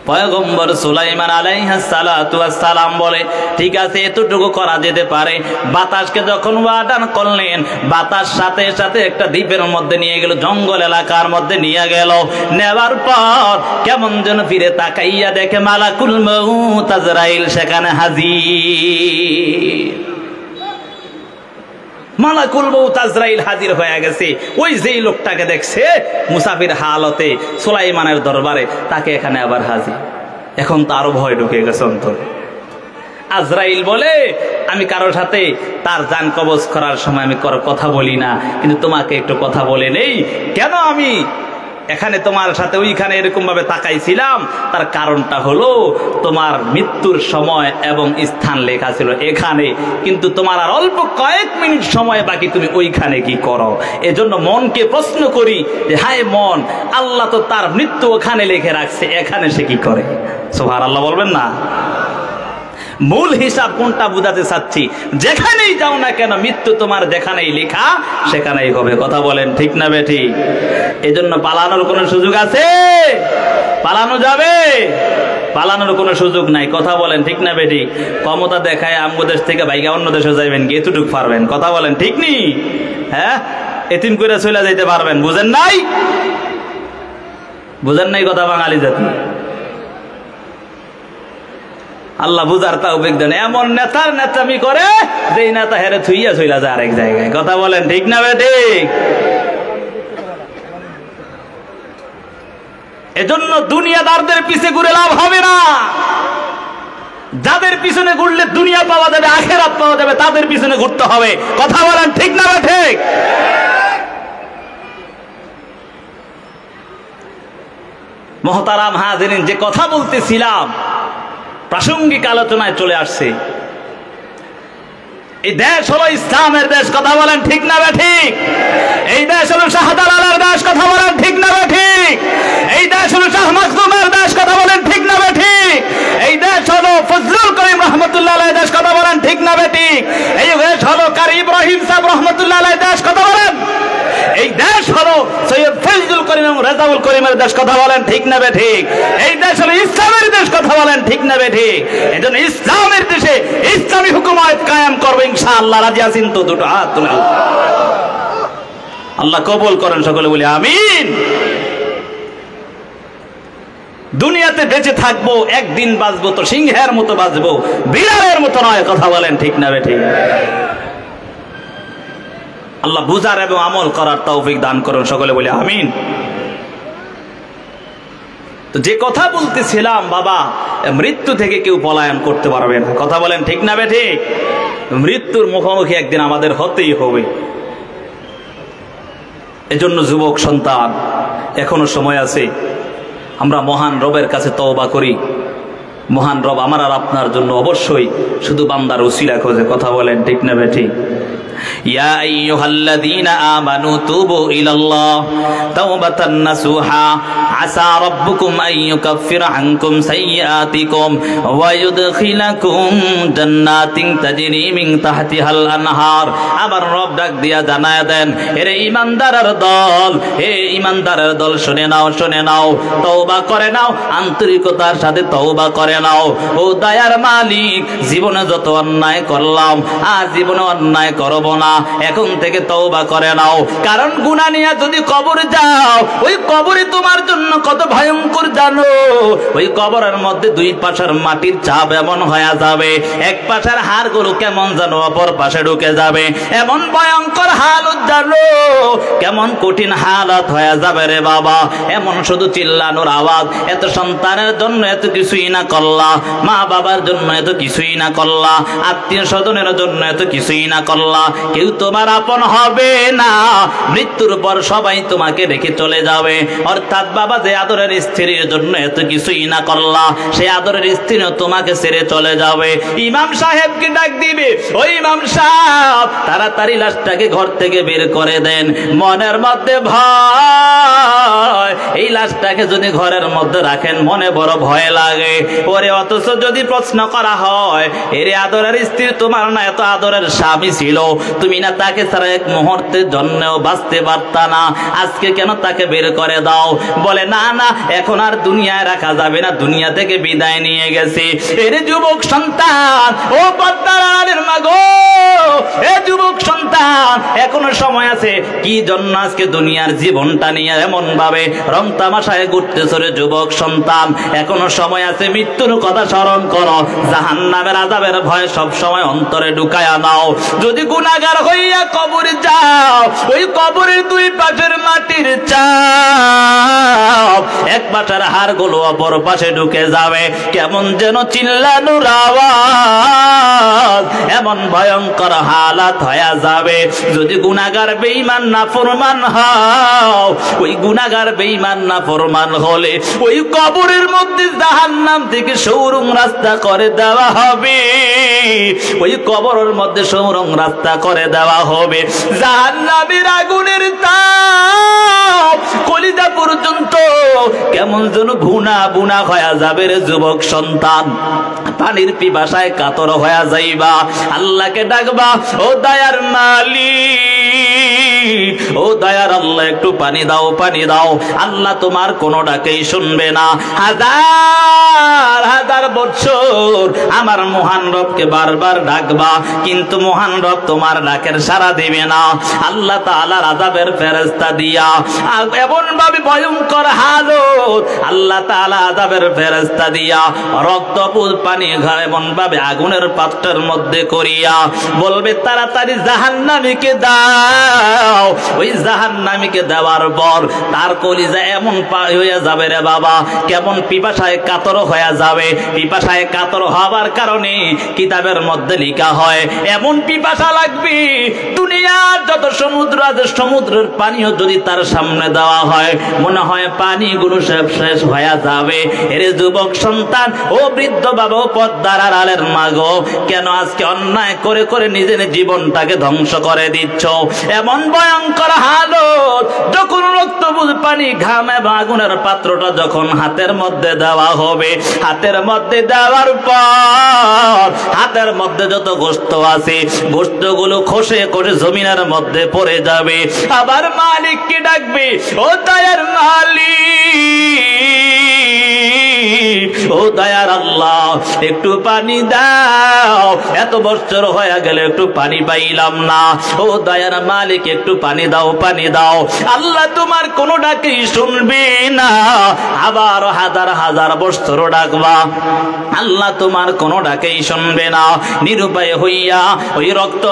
পয়গম্বর সুলাইমান আলাইহিস সালাতু ওয়াস সালাম বলে, ঠিক আছে, এতটুকু করা যেতে পারে। বাতাসকে যখন ওয়াদান করলেন, বাতাস সাথে সাথে একটা দ্বীপের মধ্যে নিয়ে গেল, জঙ্গল এলাকার মধ্যে নিয়ে গেল। নেবার পর কেমন যেন ফিরে তাকাইয়া দেখে মালাকুল মউত আজরাইল সেখানে হাজির। মালাকুল মউত আজরাইল হাজির হয়ে গেছে। ওই যেই লোকটাকে দেখছে মুসাফির হালতে সুলাইমানের দরবারে, তাকে এখানে আবার হাজির। এখন তো আরো ভয় ঢুকে গেছে অন্তরে। আজরাইল বলে, আমি কারোর সাথে তার জান কবজ করার সময় আমি কথা বলি না, কিন্তু তোমাকে একটু কথা বলে নেই। কেন আমি এখানে তোমার সাথে ওইখানে এরকম ভাবে তাকাইছিলাম, তার কারণটা হলো তোমার মৃত্যুর সময় এবং স্থান লেখা ছিল এখানে, কিন্তু তোমার আর অল্প কয়েক মিনিট সময় বাকি, তুমি ওইখানে কি করো? এজন্য মনকে প্রশ্ন করি যে, হায় মন, আল্লাহ তো তার মৃত্যু ওখানে লিখে রাখছে, এখানে সে কি করে? সুবহানাল্লাহ বলবেন না? মূল হিসাব কোনটা বুঝাতে চাচ্ছি, যেখানেই যাও না কেন মৃত্যু তোমার যেখানেই লেখা সেখানেই হবে। কথা বলেন ঠিক না বে ঠিক? এজন্য পালানোর কোনো সুযোগ আছে? পালানো যাবে? পালানোর কোনো সুযোগ নাই। কথা বলেন ঠিক না বে ঠিক? ক্ষমতা দেখায় আমগো দেশ থেকে ভাইগা অন্য দেশে যাইবেন, এতটুকু পারবেন। কথা বলেন ঠিক নি? হ্যাঁ, এতিম করে চলে যাইতে পারবেন। বুঝেন নাই? বুঝেন নাই কথা বাঙালি জাতি? আল্লাহ বুঝার তৌফিক দেন। এমন নেতার নেতামি করে যেই নেতা হেরে থুইয়া চইলা যায় আরেক জায়গায়। কথা বলেন ঠিক না বে ঠিক? এজন্য দুনিয়াদারদের পিছে ঘুরে লাভ হবে না। যাদের পিছনে ঘুরলে দুনিয়া পাওয়া যাবে, আখিরাত পাওয়া যাবে, তাদের পিছনে ঘুরতে হবে। কথা বলেন ঠিক না বে ঠিক? মুহতারাম হাজিরিন, যে কথা বলতেছিলাম প্রাসঙ্গিক আলোচনায় চলে আসছে। এই দেশ হলো ইসলামের দেশ। কথা বলেন ঠিক না বে ঠিক? এই দেশ হলো শাহজালালের দেশ। কথা বলেন ঠিক না বে ঠিক? এই দেশ হলো শাহ মাখদুমের দেশ। কথা বলেন ঠিক না বে ঠিক? এই দেশ হলো ফজলুল করিম রহমতুল্লাহ আলাইহির দেশ। কথা বলেন ঠিক না বে ঠিক? এই দেশ হলো কারি ইব্রাহিম সাহেব রহমতুল্লাহ আলাইহির দেশ। কথা বলেন। এই দেশ হলো সৈয়দ ফজলুল করিম এবং রাজাউল করিমের দেশ। কথা বলেন ঠিক না বে ঠিক? এই দেশ হলো ইসলামের দেশ। কথা বলেন ঠিক না বে ঠিক? এজন্য ইসলামের দেশে ইসলামী হুকুমত কায়েম করবে ইনশাআল্লাহ। রাজি আছেন তো? দুটো হাত তুলেন। আল্লাহ কবুল করেন, সকলে বলি আমিন। দুনিয়াতে বেঁচে থাকবো, একদিন বাঁচবো তো সিংহের মতো বাঁচবো, বিড়ালের মতো নয়। কথা বলেন ঠিক না বে ঠিক? আল্লাহ বুঝার এবং আমল করার তৌফিক দান করুন, সকলে বলি আমিন। তো যে কথা বলতেছিলাম বাবা, মৃত্যু থেকে কেউ পলায়ন করতে পারবে না। কথা বলেন ঠিক না বেঠিক? মৃত্যুর মুখোমুখি একদিন আমাদের হতেই হবে। এজন্য যুবক সন্তান, এখনো সময় আছে, আমরা মহান রবের কাছে তওবা করি। মহান রব আমার আর আপনার জন্য অবশ্যই শুধু বান্দার উসিলা খোঁজে। কথা বলেন ঠিক না বেঠিক? ইয়া আইয়ুহাল্লাযীনা আমানু তুবু ইলাল্লাহ তাওবাতান নাসুহা আসা রাব্বুকুম আন ইউকাফিরা আনকুম সাইয়্যাতিকুম ওয়া ইউদখিলাকুম জান্নাতিন তাজরি মিন তাহতিহাল আনহার। আমার রব ডাক দিয়া জানায় দেন, হে ঈমানদারের দল, হে ঈমানদারের দল, শুনে নাও, শুনে নাও, তওবা করে নাও, আন্তরিকতার সাথে তওবা করে নাও। ও দয়ার মালিক, জীবনে যত অন্যায় করলাম আর জীবনে অন্যায় করব না, এখন থেকে তওবা করে নাও। কারণ গুনাহ নিয়ে যদি কবর যাও, ওই কবরে তোমার জন্য কত ভয়ঙ্কর জানো? ওই কবরের মধ্যে দুই পাশের মাটির চাপ এমন হয়ে যাবে, এক পাশের হাড়গুলো কেমন জানো অপর পাশে ঢুকে যাবে, এমন ভয়ঙ্কর হালত জানো, কেমন কঠিন হালত হয়ে যাবে রে বাবা। এমন শুধু চিল্লানোর আওয়াজ, এত সন্তানের জন্য এত কিছুই না করলা, মা বাবার জন্য এত কিছুই না করলা, আত্মীয় স্বজনের জন্য এত কিছুই না করলা, কেউ তোমার আপন হবে না। মৃত্যুর পর সবাই তোমাকে রেখে চলে যাবে। অর্থাৎ বাবা, যে আদরের স্ত্রীর জন্য এত কিছুই না করলা, সে আদরের স্ত্রীও তোমাকে ছেড়ে চলে যাবে। ইমাম সাহেবকে ডাক দিবে, ওই ইমাম সাহেব তাড়াতাড়ি লাশটাকে ঘর থেকে বের করে দেন। মনের মধ্যে ভয়, এই লাশটাকে যদি ঘরের মধ্যে রাখেন মনে বড় ভয় লাগে ওরে। অথচ যদি প্রশ্ন করা হয়, এরে আদরের স্ত্রী তোমার না এত আদরের স্বামী ছিল, তুমি না তাকে ছাড়া এক মুহূর্তের জন্যও বাঁচতে পারতা না, আজকে কেন তাকে বের করে দাও? বলে না না, এখন আর দুনিয়ায় রাখা যাবে না, দুনিয়া থেকে বিদায় নিয়ে গেছে। এরে যুবক সন্তান, ও পদ্মার আড়ালের মা গো, এ যুবক সন্তান, এখনো সময় আছে। কি জন্য আজকে দুনিয়ার জীবনটা নিয়ে এমন ভাবে রং তামাশায় ঘুরতেছো রে যুবক সন্তান? এখনো সময় আছে, মৃত্যুর কথা স্মরণ করো, জাহান্নামের আযাবের ভয় সব সময় অন্তরে ঢুকায়া নাও। যদি গুনাহগার হইয়া কবরে যাও, ওই কবরের দুই পাশের মাটির চাপ, এক পাশের হাড়গুলো অপর পাশে ঢুকে যাবে, কেমন যেন চিল্লানোর আওয়াজ, এমন ভয়ঙ্কর হালাত হয়ে যাবে। যদি গুনাহগার বেঈমান নাফরমান হও, ওই গুনাহগার বেঈমান নাফরমান হলে ওই কবরের মধ্যে জাহান্নাম থেকে সৌরং রাস্তা করে দেওয়া হবে, ওই কবরের মধ্যে সৌরং রাস্তা করে দেওয়া হবে। জাহান্নামের আগুনের তাপ কলিজা পর্যন্ত কেমন যেন ভুনা ভুনা হয়ে যাবে রে যুবক সন্তান। পানির পিপাসায় কাতর হয়ে যাইবা, আল্লাহকে ডাকবা, ও দয়ার মালিক, ও দয়ার আল্লাহ একটু পানি দাও, পানি দাও। আল্লাহ তোমার কোনো ডাকেই শুনবে না। হাজার হাজার বছর আমার মহান রবকে বারবার ডাকবা, কিন্তু মহান রব তোমার ডাকের সাড়া দিবে না। আল্লাহ তাআলার আযাবের ফেরেশতা দিয়া এমন ভাবে ভয়ঙ্কর হালত, আল্লাহ তাআলা আযাবের ফেরেশতা দিয়া রক্তপুত পানি এমন ভাবে আগুনের পাত্রের মধ্যে করিয়া বলবে, তাড়াতাড়ি জাহান্নামীকে দাও। ওই জাহান্নামীকে দেওয়ার পর তার কলিজা এমন হয়ে যাবে রে বাবা, কেমন পিপাসায় কাতর হয়ে যাবে। পিপাসায় কাতর হওয়ার কারণে কিতাবের মধ্যে লেখা হয়, এমন পিপাসা লাগবে দুনিয়ার যত সমুদ্র আছে সমুদ্রের পানিও যদি তার সামনে দেওয়া হয় মনে হয় পানিগুলো সব শেষ হয়ে যাবে। এরে যুবক সন্তান, ও বৃদ্ধ বাবা, ও পদ্মার আড়ালের মা গো, কেন আজকে অন্যায় করে করে নিজের জীবনটাকে ধ্বংস করে দিচ্ছ? এমন ভয়ঙ্কর হালত, যখন রক্তপুত পানি ঘাম এবং আগুনের পাত্রটা যখন হাতের মধ্যে দেওয়া হবে, হাতের মধ্যে দেওয়ার পর হাতের মধ্যে যত গোশত আছে গোশতগুলো খসে খসে জমিনের মধ্যে পড়ে যাবে। আবার মালিককে ডাকবে, ও দয়ার মালিক, ও দয়ার আল্লাহ একটু পানি দাও, এত বছর হয়ে গেলে একটু পানি পাইলাম না, ও দয়ার মালিক একটু পানি দাও, পানি দাও। আল্লাহ তোমার কোনো ডাকেই শুনবে না। আবার হাজার হাজার বছর ডাকবা, আল্লাহ তোমার কোনো ডাকেই শুনবে না। নিরুপায় হইয়া ওই রক্ত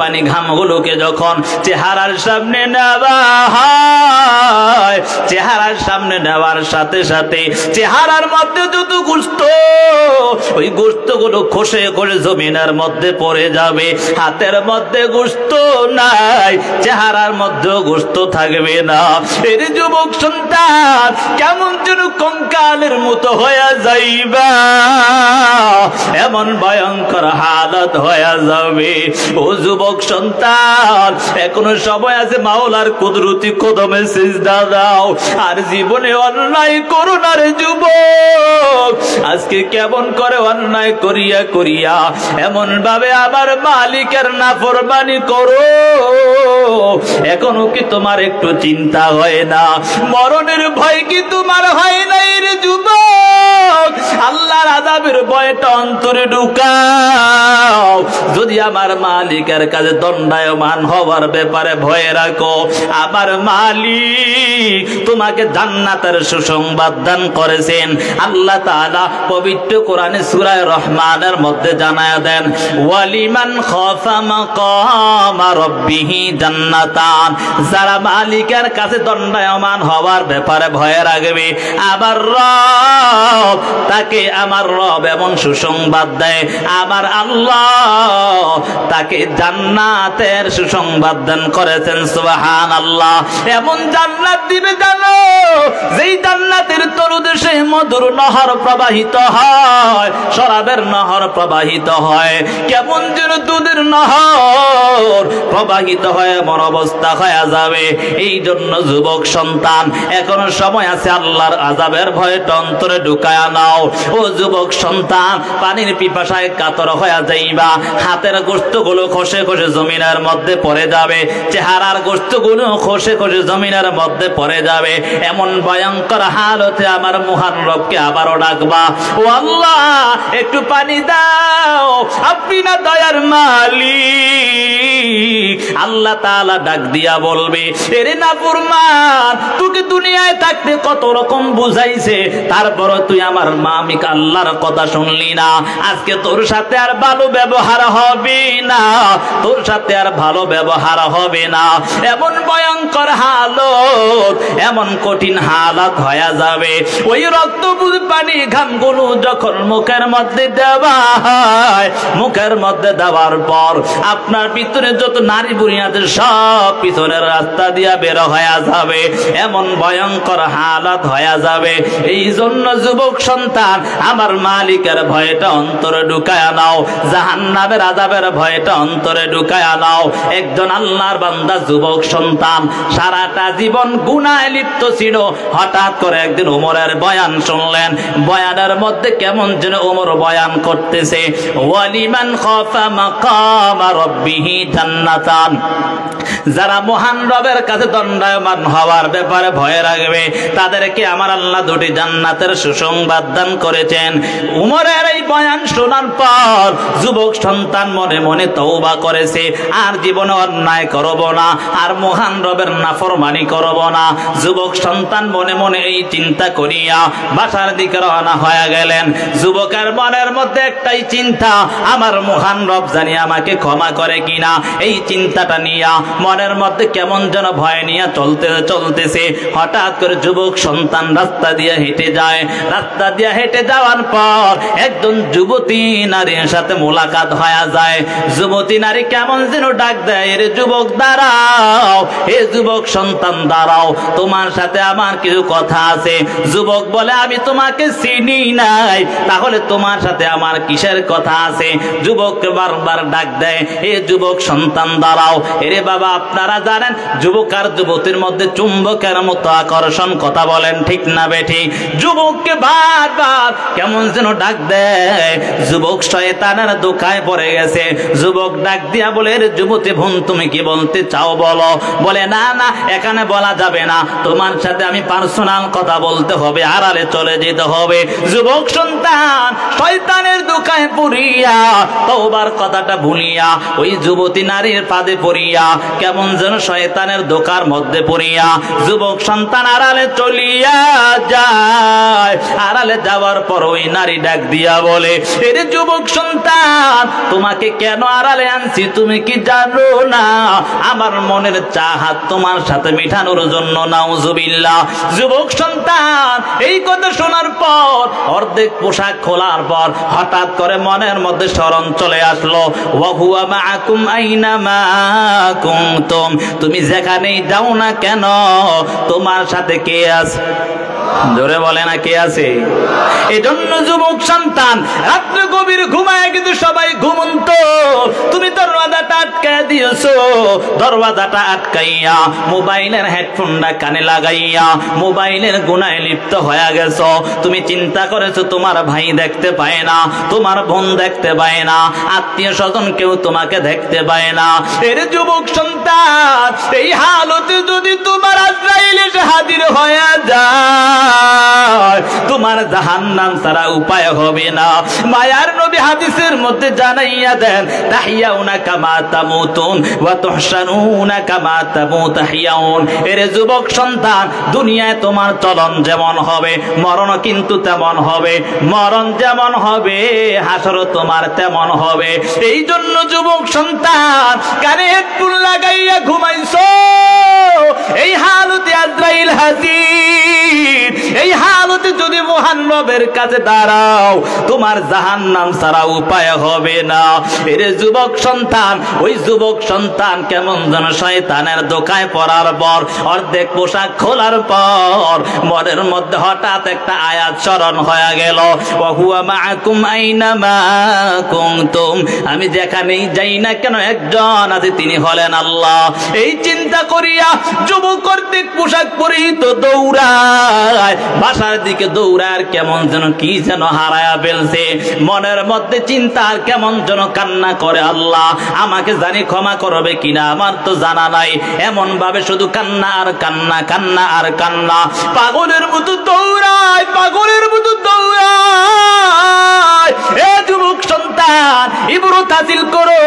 পানি ঘামগুলোকে যখন চেহারার সামনে নেওয়া হয়, চেহারার সামনে নেওয়ার সাথে সাথে চেহারার মধ্যে যত গোশত, ওই গোশতগুলো খসে করে জমিনের মধ্যে পড়ে যাবে। হাতের মধ্যে গোশত নাই, চেহারার মধ্যে গোশত থাকবে না। এর যুবক সন্তান কেমন যেন কঙ্কালের মতো হয়ে যাইবা, এমন ভয়ঙ্কর হালত হয়ে যাবে। ও যুবক সন্তান, এখনো সময় আছে, মাওলার কুদরতি কদমে সিজদা দাও, আর জীবনে অন্যায় করো না রে যুবক। আজকে কেমন করে অন্যায় করিয়া করিয়া এমন ভাবে আমার মালিকের নাফরমানি করো, এখনো কি তোমার একটু চিন্তা হয় না? মরণের ভয় কি তোমার হয় নাই রে যুবক? আল্লাহর আযাবের ভয়টা অন্তরে ঢুকাও। যদি আমার মালিকের কাছে দণ্ডায়মান হওয়ার ব্যাপারে ভয় রাখো, আমার মালিক তোমাকে জান্নাতের সুসংবাদ দান করেছেন। আল্লাহ তাআলা পবিত্র কোরআনে সূরা রহমানের মধ্যে জানায়া দেন, ওয়ালিমান খাফা মাকামা রাব্বিহি জান্নাতান। যারা মালিকের কাছে দণ্ডায়মান হওয়ার ব্যাপারে ভয় রাখবে, আমার রব তাকে, আমার রব এমন সুসংবাদ দেয়, আমার আল্লাহ তাকে জান্নাতের সুসংবাদ দান করেছেন। সুবহানাল্লাহ। এমন জান্নাত দিবে জানো, যেই জান্নাতের তলদেশে মধুর নহর প্রবাহিত হয়, শরাবের নহর প্রবাহিত হয়, কেমন যেন দুধের নহর প্রবাহিত হয়, এমন অবস্থা হয়ে যাবে। এই জন্য যুবক সন্তান, এখনো সময় আছে, আল্লাহর আযাবের ভয়টা অন্তরে ঢুকায়া নাও। ও যুবক সন্তান, পানির পিপাসায় কাতর হয়ে যাইবা, হাতের গোশতগুলো খসে খসে জমিনের মধ্যে পড়ে যাবে, চেহারার গোশতগুলো খসে খসে জমিনের মধ্যে পড়ে যাবে। এমন ভয়ঙ্কর হালতে আমার মহান রবকে আবারও ডাকবা, ও আল্লাহ একটু পানি দাও, আপনি না দয়ার মালিক। আল্লাহ তাআলা ডাক দিয়া বলবে, এরে নাফরমান, তোকে দুনিয়ায় থাকতে কত রকম বুঝাইছে, তারপর তুই আমার মালিক আল্লাহর কথা শুনলি না। আজকে তোর সাথে আর ভালো ব্যবহার হবে না, তোর সাথে আর ভালো ব্যবহার হবে না। এমন ভয়ঙ্কর হালত, এমন কঠিন হালত হয়ে যাবে। ওই রক্ত পানি ঘামগুলো যখন মুখের মধ্যে দেওয়া হয়, মুখের মধ্যে দেওয়ার পর আপনার ভিতরে যত নারী বুনিয়াদের সব পিছনের রাস্তা দিয়া বের হয়ে যাবে, এমন ভয়ঙ্কর হালত হয়ে যাবে। এই জন্য যুবক সন্তান, আমার মালিকের ভয়টা অন্তরে ঢুকায়া নাও, জাহান্নামের আযাবের ভয়টা অন্তরে ঢুকায়া নাও। একজন আল্লাহর বান্দা যুবক সন্তান সারাটা জীবন গুনাহে লিপ্ত ছিল, হঠাৎ করে একদিন ওমরের বয়ান শুনলেন। বয়ানের মধ্যে কেমন যেন ওমর বয়ান করতেছে, ওয়ালিমান খাফা মাকামা রাব্বিহি জান্নাতান। যারা মহান রবের কাছে দণ্ডায়মান হওয়ার ব্যাপারে ভয় রাখবে, তাদেরকে আমার আল্লাহ দুটি জান্নাতের সুসংবাদ দান করেছেন। উমরের এই বয়ান শোনার পর যুবক সন্তান মনে মনে তওবা করেছে, আর জীবনে অন্যায় করব না, আর মহান রবের নাফরমানি করব না। যুবক সন্তান মনে মনে এই চিন্তা করিয়া বাসার দিকে রওনা হয়ে গেলেন। যুবকের মনের মধ্যে একটাই চিন্তা, আমার মহান রব জানি আমাকে ক্ষমা করে কিনা। এই চিন্তাটা নিয়া মনের মধ্যে কেমন যেন ভয় নিয়ে চলতেছে। হঠাৎ করে যুবক সন্তান রাস্তা দিয়ে হেঁটে যায়। রাস্তা দিয়ে হেঁটে যাওয়ার পর একজন যুবতী নারীর সাথে মোলাকাত হয়ে যায়। যুবতী নারী কেমন যেন ডাক দেয়, রে যুবক দাঁড়াও, হে যুবক সন্তান দাঁড়াও, তোমার সাথে আমার কিছু কথা আছে। যুবক বলে, আমি তোমাকে চিনি নাই, তাহলে তোমার সাথে আমার কিসের কথা আছে? যুবককে বারবার ডাক দেয়, হে যুবক সন্তান দাঁড়াও। এরে বাবা, আপনারা জানেন যুবক আর যুবতীর মধ্যে চুম্বকের মতো আকর্ষণ, কথা বলেন ঠিক না বেঠি? যুবককে বারবার কেমন যেন ডাক দেয়। যুবক শয়তানের ধোঁকায় পড়ে গেছে। যুবক ডাক দিয়া বলে, রে যুবতী বোন, তুমি কি বলতে চাও বলো। বলে, না না, এখানে বলা যাবে না, তোমার সাথে আমি পার্সোনাল কথা বলতে হবে। হবে, আড়ালে চলে যেতে হবে। যুবক সন্তান শয়তানের দোকায় পড়িয়া তওবার কথাটা ভুলিয়া ওই যুবতী নারীর ফাঁদে পড়িয়া কেমন যেন শয়তানের দোকার মধ্যে পড়িয়া যুবক সন্তান আড়ালে চলিয়া যায়। আড়ালে যাওয়ার পর ওই নারী ডাক দিয়া বলে, এরে যুবক সন্তান, তোমাকে কেন আড়ালে আনছি তুমি কি জানো না? আমার মনের চাহাত তোমার সাথে মিঠানোর জন্য। নাউজুবিল্লাহ। যুবক সন্তান এই কথা শোনার পর অর্ধেক পোশাক খোলার পর হঠাৎ করে মনের মধ্যে স্মরণ চলে আসলো, ওয়া হুয়া মাআকুম আইনামা কুনতুম, তুমি যেখানেই যাও না কেন তোমার সাথে কে আছে? জোরে বলে না কে আছে? এজন্য যুবক সন্তান রাত্রে গভীর ঘুমায় কিন্তু সবাই ঘুমন্ত, তুমি দরওয়াজাটা আটকায় দিয়েছো। দরওয়াজাটা আটকাইয়া মোবাইলের হেডফোনটা কানে লাগাইয়া মোবাইলের গুনায় লিপ্ত হয়ে গেছো। তুমি চিন্তা করেছো তোমার ভাই দেখতে পায় না, তোমার বোন দেখতে পায় না, আত্মীয় স্বজন কেউ তোমাকে দেখতে পায় না। এর যুবক সন্তান এই হালতে যদি তোমার আজরাইল এসে হাজির হয়ে যায় তোমার জাহান্নাম ছাড়া উপায় হবে না। মায়ার নবী হাদিসের মধ্যে জানাইয়া দেন, তাহিয়াউনা কামা তামুতুন ওয়া তুহশানুনা কামা তামুতাহিয়াউন। এর যুবক সন্তান দুনিয়ায় তোমার চলন যেমন হবে মরণ কিন্তু তেমন হবে, মরণ যেমন হবে হাসরও তোমার তেমন হবে। এই জন্য যুবক সন্তান কানে হেডফোন লাগাইয়া ঘুমাইছো, এই হালতে আজরাইল হাজির, এই হালতে যদি মহান রবের কাছে দাঁড়াও তোমার জাহান্নাম ছাড়া উপায় হবে না। এর যুবক সন্তান ওই যুবক সন্তান কেমন যেন শয়তানের দোকায় পড়ার পর অর্ধেক পোশাক খোলার পর মনের মধ্যে হঠাৎ একটা আয়াত স্মরণ হয়ে গেল, ওয়া হুয়া মাআকুম আইনামা কুনতুম, আমি যেখানেই যাই না কেন একজন আছে তিনি হলেন আল্লাহ। এই চিন্তা করিয়া যুবক অর্ধেক পোশাক পরিহিত দৌড়ায়, বাসার দিকে দৌড়ায়, কেমন যেন কি যেন হারায়া ফেলছে। মনের মধ্যে চিন্তা আর কেমন যেন কান্না করে, আল্লাহ আমাকে জানি ক্ষমা করবে কিনা আমার তো জানা নাই। এমন ভাবে শুধু কান্না আর কান্না, কান্না আর কান্না। পাগলের মতো দৌড়ায়, পাগলের মতো দৌড়ায়। এ যুবক সন্তান ইবরত হাসিল করো,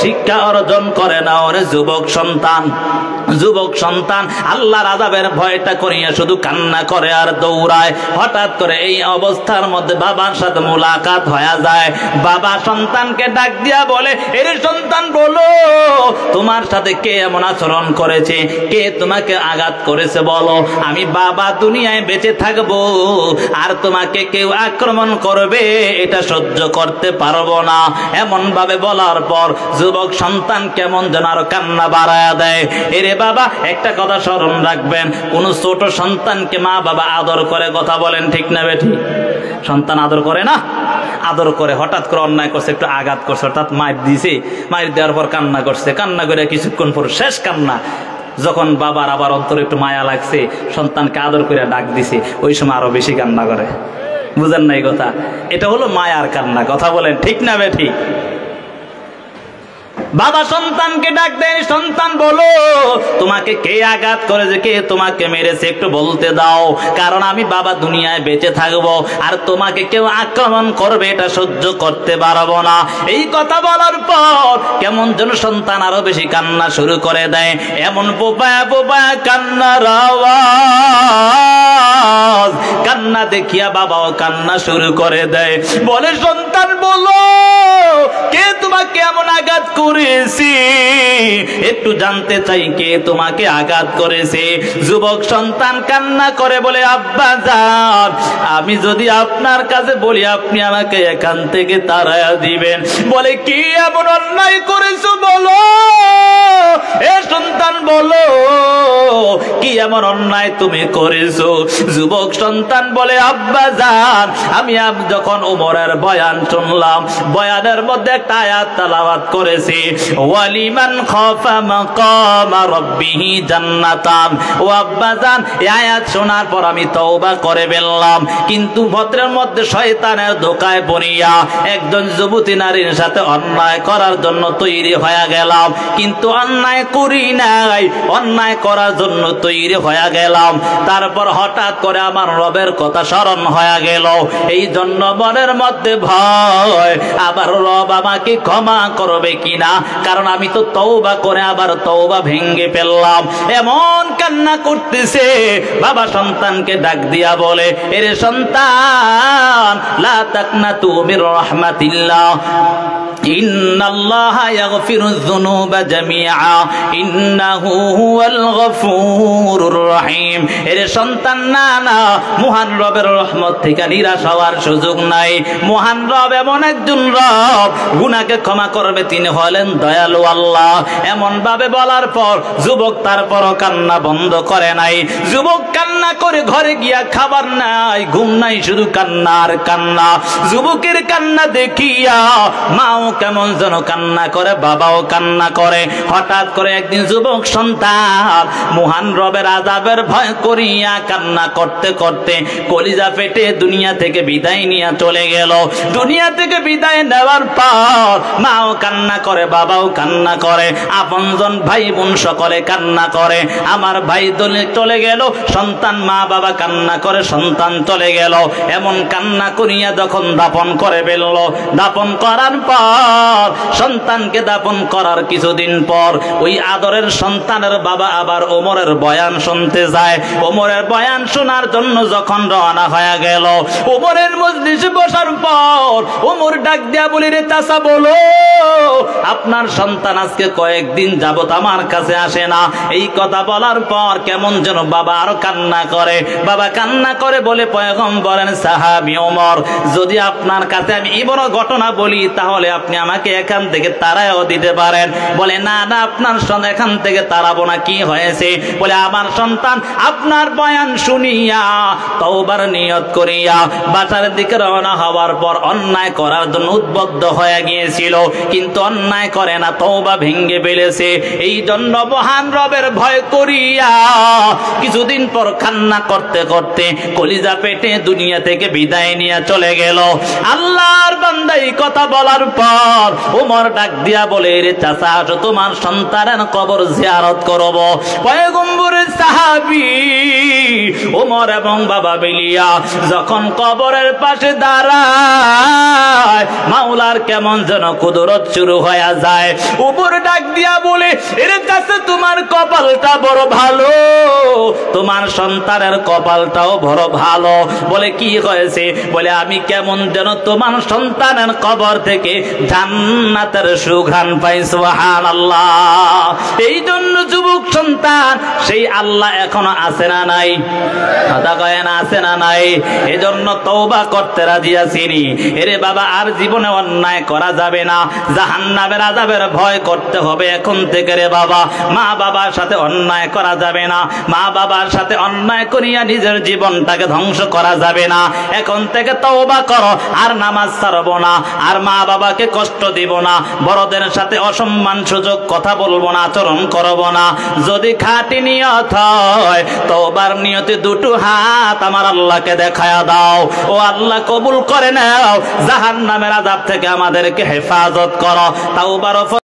শিক্ষা অর্জন করে নাও রে যুবক সন্তান। যুবক সন্তান আল্লাহর আযাবের ভয়টা করিয়া শুধু কান্না করে আর দৌড়ায়। হঠাৎ করে এই অবস্থার মধ্যে বাবার সাথে মুলাকাত হয়ে যায়। বাবা সন্তানকে ডাক দিয়া বলে, এর সন্তান বলো তোমার সাথে কে এমন আচরণ করেছে, কে তোমাকে আঘাত করেছে বলো। আমি বাবা দুনিয়ায় বেঁচে থাকবো আর তোমাকে কেউ আক্রমণ করবে এটা সহ্য করতে পারবো না। এমন ভাবে বলার পর যুবক সন্তান কেমন যেন আরো কান্না বাড়ায়া দেয়। এরে বাবা একটা কথা স্মরণ রাখবেন, কোন ছোট সন্তানকে মা বাবা আদর করে, কথা বলেন ঠিক না বেঠিক? সন্তান আদর করে না? আদর করে। হঠাৎ করে অন্যায় করছে, একটু আঘাত করছে, অর্থাৎ মার দিছে, মার দেওয়ার পর কান্না করছে, কান্না করে কিছুক্ষণ পর শেষ কান্না। যখন বাবার আবার অন্তরে একটু মায়া লাগছে, সন্তানকে আদর করে ডাক দিছে, ওই সময় আরো বেশি কান্না করে। বুঝেন না এই কথা? এটা হলো মায়ার কান্না, কথা বলেন ঠিক না বেঠিক? বাবা সন্তানকে ডাক দেয়, সন্তান বলো তোমাকে কে আঘাত করেছে, কে তোমাকে মেরেছে একটু বলতে দাও, কারণ আমি বাবা দুনিয়ায় বেঁচে থাকবো আর তোমাকে কেউ আক্রমণ করবে এটা সহ্য করতে পারবো না। এই কথা বলার পর কেমন যেন সন্তান আরো বেশি কান্না শুরু করে দেয়। এমন বোপায়া বোপায়া কান্নার আওয়াজ, কান্না দেখিয়া বাবাও কান্না শুরু করে দেয়। বলে সন্তান বলো কে তোমাকে এমন আঘাত করেছে, একটু জানতে চাই কে তোমাকে আঘাত করেছে। যুবক সন্তান কান্না করে বলে, আব্বা জান আমি যদি আপনার কাছে বলি আপনি আমাকে এখান থেকে তাড়ায়া দিবেন। বলে কি এমন অন্যায় করেছো বলো, এ সন্তান বলো কি এমন অন্যায় তুমি করেছো। যুবক সন্তান বলে, আব্বা জান আমি যখন ওমরের বয়ান শুনলাম, বয়ানের মধ্যে একটা আয়াত তেলাওয়াত করেছি, ওয়ালিমান খাফা মাকামা রাব্বিহি জান্নাতান। ও আব্বাজান, এই আয়াত শোনার পর আমি তওবা করে ফেললাম, কিন্তু ভদ্রের মধ্যে শয়তানের ধোকায় পড়িয়া একজন যুবতী নারীর সাথে অন্যায় করার জন্য তৈরি হয়ে গেলাম, কিন্তু অন্যায় করি নাই, অন্যায় করার জন্য তৈরি হয়ে গেলাম। তারপর হঠাৎ করে আমার রবের কথা স্মরণ হয়ে গেল, এই জন্য মনের মধ্যে ভয়, আবার রব আমাকে ক্ষমা করবে কিনা, কারণ আমি তো তওবা করে আবার তওবা ভেঙ্গে ফেললাম। এমন কান্না করতেছে, বাবা সন্তানকে ডাক দিয়া বলে, এরে সন্তান, লা তাকনাতু মির রাহমাতিল্লাহ, ইন্নাল্লাহা ইয়াগফিরুয যুনুবা জামিআ ইন্নাহু হুয়াল গফুরুর রহিম। এরে সন্তান, না না, মহান রবের রহমত থেকে নিরাশ হওয়ার সুযোগ নাই। মহান রব এমন একজন রব, গুনাহকে ক্ষমা করবে, তিনি হলেন দয়ালু আল্লাহ। এমন ভাবে বলার পর যুবক তারপরও কান্না বন্ধ করে নাই। যুবক কান্না করে ঘরে গিয়া খাবার নাই, ঘুম নাই, শুধু কান্না আর কান্না। যুবকের কান্না দেখিয়া মাও কেমন যেন কান্না করে, বাবাও কান্না করে। হঠাৎ করে একদিন যুবক সন্তান মহান রবের আযাবের ভয় করিয়া কান্না করতে করতে কলিজা ফেটে দুনিয়া থেকে বিদায় নিয়ে চলে গেল। দুনিয়া থেকে বিদায় নেওয়ার পর মাও কান্না করে, বাবাও কান্না করে, আপনজন ভাই বোন সকলে কান্না করে। আমার ভাই চলে গেল, সন্তান, মা বাবা কান্না করে, সন্তান চলে গেল। এমন কান্না করিয়া যখন দাফন করে ফেলল, দাফন করার পর সন্তানকে দাফন করার কিছুদিন পর ওই আদরের সন্তানের বাবা আবার ওমরের বয়ান শুনতে যায়। ওমরের বয়ান শোনার জন্য যখন রওনা হয়ে গেল, ওমরের মজলিসে বসার পর ওমর ডাক দিয়া বলে, রে চাচা, বলো, আপনার সন্তান আজকে কয়েকদিন যাবত আমার কাছে আসে না। এই কথা বলার পর কেমন যেন বাবা আরো কান্না করে। বাবা কান্না করে বলে, পয়গম্বরের সাহাবী ওমর, যদি আপনার কাছে আমি এই বড় ঘটনা বলি তাহলে আপনি আমাকে এখান থেকে তাড়ায়ও দিতে পারেন। বলে, না না, আপনার সন্তান এখান থেকে তাড়াবো না। কি হয়েছে? বলে, আমার সন্তান আপনার বয়ান শুনিয়া তওবার নিয়ত করিয়া বাসার দিকে রওনা হওয়ার পর অন্যায় করার জন্য উদ্বুদ্ধ হয়ে গিয়েছিল, কিন্তু অন্যায় করে না, তওবা ভেঙ্গে ফেলেছে। এই জন্য মহান রবের ভয় করিয়া কিছুদিন পর কান্না করতে করতে কলিজা পেটে দুনিয়া থেকে বিদায় নিয়ে চলে গেল। আল্লাহর বান্দা এই কথা বলার পর ওমর ডাক দিয়া বলে, রে চাচা, আসো, তোমার সন্তানের কবর জিয়ারত করব। পয়গম্বরের সাহাবী ওমর এবং বাবা মিলিয়া যখন কবরের পাশে দাঁড়ায়, মাওলার কেমন যেন কুদরত শুরু হয়ে যায়। উপর ডাক দিয়া বলে, এরে চাচা, তোমার কপালটা বড় ভালো, তোমার সন্তানের কপালটাও বড় ভালো। বলে, কি হয়েছে? বলে, আমি কেমন যেন তোমার সন্তানের কবর থেকে জান্নাতের সুঘ্রাণ পাই। সুবহানাল্লাহ। এই জন্য যুবক সন্তান, সেই আল্লাহ এখনো আছে না নাই? কথা কয় না, আছে না নাই? এই জন্য তওবা করতে রাজি আছিনি। এরে বাবা, আর জীবনে অন্যায় করা যাবে না, জাহান্নামের আযাবের ভয় করতে হবে এখন থেকে। রে বাবা, মা বাবার সাথে অন্যায় করা যাবে না, মা বাবার সাথে অন্যায় করিয়া নিজের জীবনটাকে ধ্বংস করা যাবে না। এখন থেকে তওবা করো, আর নামাজ ছাড়বো না, আর মা বাবাকে কষ্ট দিব না, বড়দের সাথে অসম্মান সুযোগ কথা বলবো না, আচরণ করবো না। যদি খাঁটি নিয়ত হয়, তওবার নিয়তে দুটো হাত আমার আল্লাহকে দেখায়া দাও। ও আল্লাহ, কবুল করে নাও, জাহান্নামের আযাব থেকে আমাদেরকে হেফাজত করো। তাওবার